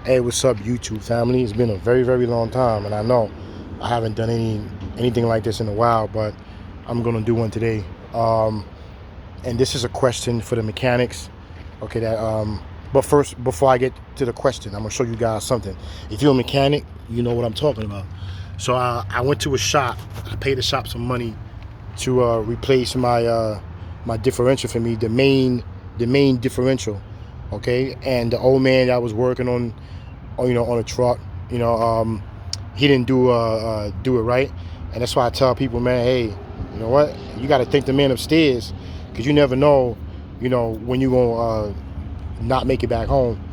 Hey, what's up, YouTube family? It's been a very, very long time, and I know I haven't done anything like this in a while, but I'm gonna do one today. And this is a question for the mechanics. Okay, but first, before I get to the question, I'm gonna show you guys something. If you're a mechanic, you know what I'm talking about. So I went to a shop. I paid the shop some money to replace my differential for me, the main differential. Okay, and the old man that was working on a truck, he didn't do it right, and that's why I tell people, man, hey, you know what, you got to thank the man upstairs, because you never know, when you gonna not make it back home.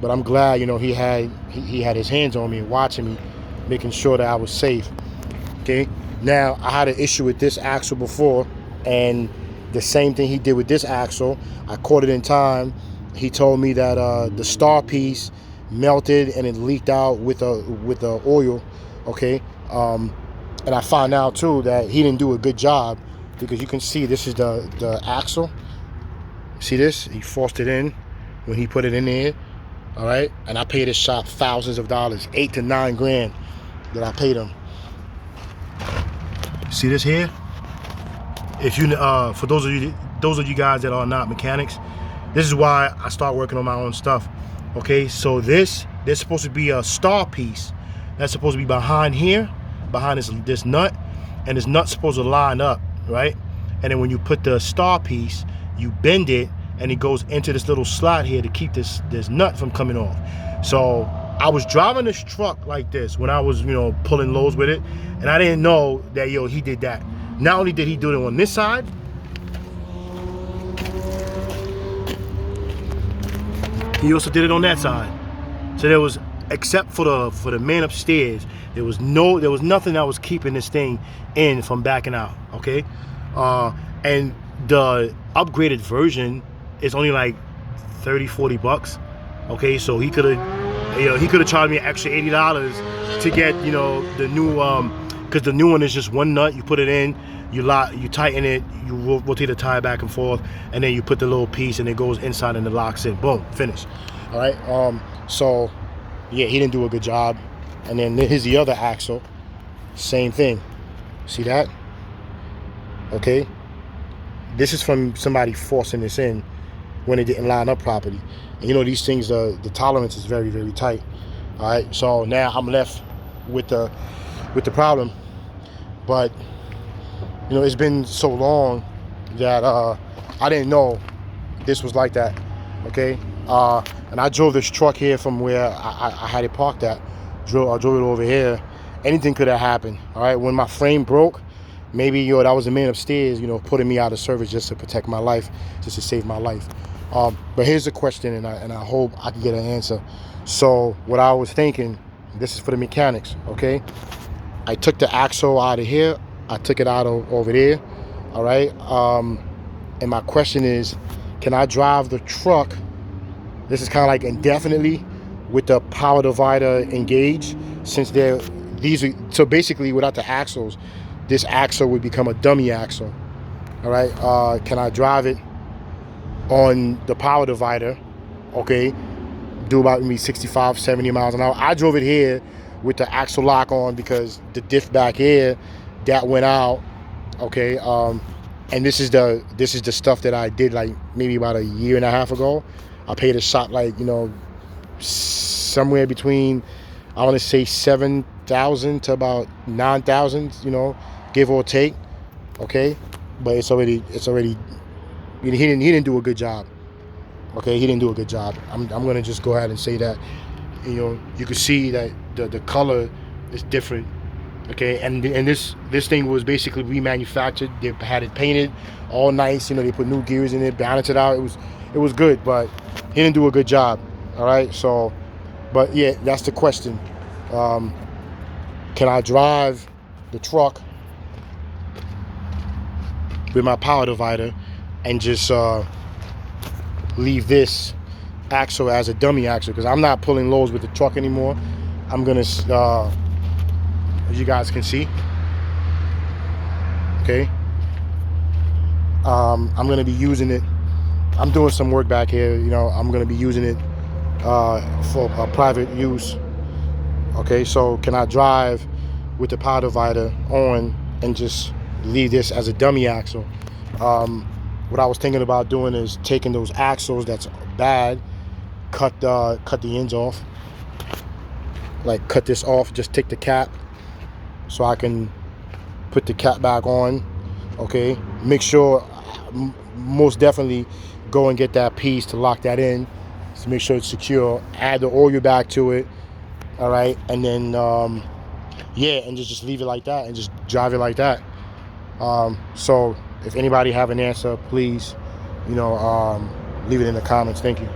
But I'm glad, he had his hands on me and watching me, making sure that I was safe. Okay, now I had an issue with this axle before, and the same thing he did with this axle. I caught it in time. He told me that the star piece melted and it leaked out with the oil. Okay, and I found out too that he didn't do a good job, because you can see this is the axle. See this? He forced it in when he put it in there. All right, and I paid his shop thousands of dollars, 8 to 9 grand that I paid him. See this here? If you for those of you guys that are not mechanics, this is why I start working on my own stuff. Okay, so there's supposed to be a star piece that's supposed to be behind here, behind this nut, and this nut's supposed to line up, right? And then when you put the star piece, you bend it, and it goes into this little slot here to keep this nut from coming off. So I was driving this truck like this when I was, pulling loads with it, and I didn't know that, he did that. Not only did he do it on this side, he also did it on that side. So there was, except for the man upstairs, there was nothing that was keeping this thing in from backing out. Okay, and the upgraded version is only like 30-40 bucks. Okay, so he could have charged me an extra $80 to get the new because the new one is just one nut. You put it in, you tighten it, you rotate the tire back and forth, and then you put the little piece, and it goes inside and it locks in. Boom, finish. All right. So yeah, he didn't do a good job. And then here's the other axle. Same thing. See that? Okay. This is from somebody forcing this in when it didn't line up properly. And these things, the tolerance is very, very tight. All right. So now I'm left with the problem. But it's been so long that I didn't know this was like that. Okay, and I drove this truck here from where I had it parked at. I drove it over here. Anything could have happened. All right, when my frame broke, maybe that was the man upstairs, putting me out of service just to protect my life, just to save my life. But here's the question, and I hope I can get an answer. So what I was thinking, this is for the mechanics. Okay, I took the axle out of here. I took it out over there. All right. And my question is, can I drive the truck? This is kind of like indefinitely with the power divider engaged, since so basically without the axles, this axle would become a dummy axle. All right. Can I drive it on the power divider? Okay. Do about maybe 65, 70 miles an hour. I drove it here with the axle lock on, because the diff back here, that went out. Okay, and this is the stuff that I did like maybe about a year and a half ago. I paid a shop like somewhere between, I want to say 7,000 to about 9,000, give or take. Okay, but it's already he didn't do a good job. Okay, he didn't do a good job. I'm gonna just go ahead and say that. You can see that the color is different. Okay, and this thing was basically remanufactured. They had it painted all nice. They put new gears in it, balanced it out. It was good, but he didn't do a good job. All right, so, but yeah, that's the question. Can I drive the truck with my power divider and just leave this axle as a dummy axle? Because I'm not pulling loads with the truck anymore. I'm gonna as you guys can see, okay, I'm gonna be using it. I'm doing some work back here, I'm gonna be using it for private use. Okay, so can I drive with the power divider on and just leave this as a dummy axle? What I was thinking about doing is taking those axles that's bad, cut the ends off, like cut this off, just take the cap so I can put the cap back on. Okay, make sure, most definitely go and get that piece to lock that in to make sure it's secure. Add the oil back to it. All right, and then yeah, and just leave it like that and just drive it like that. So if anybody have an answer, please, leave it in the comments. Thank you.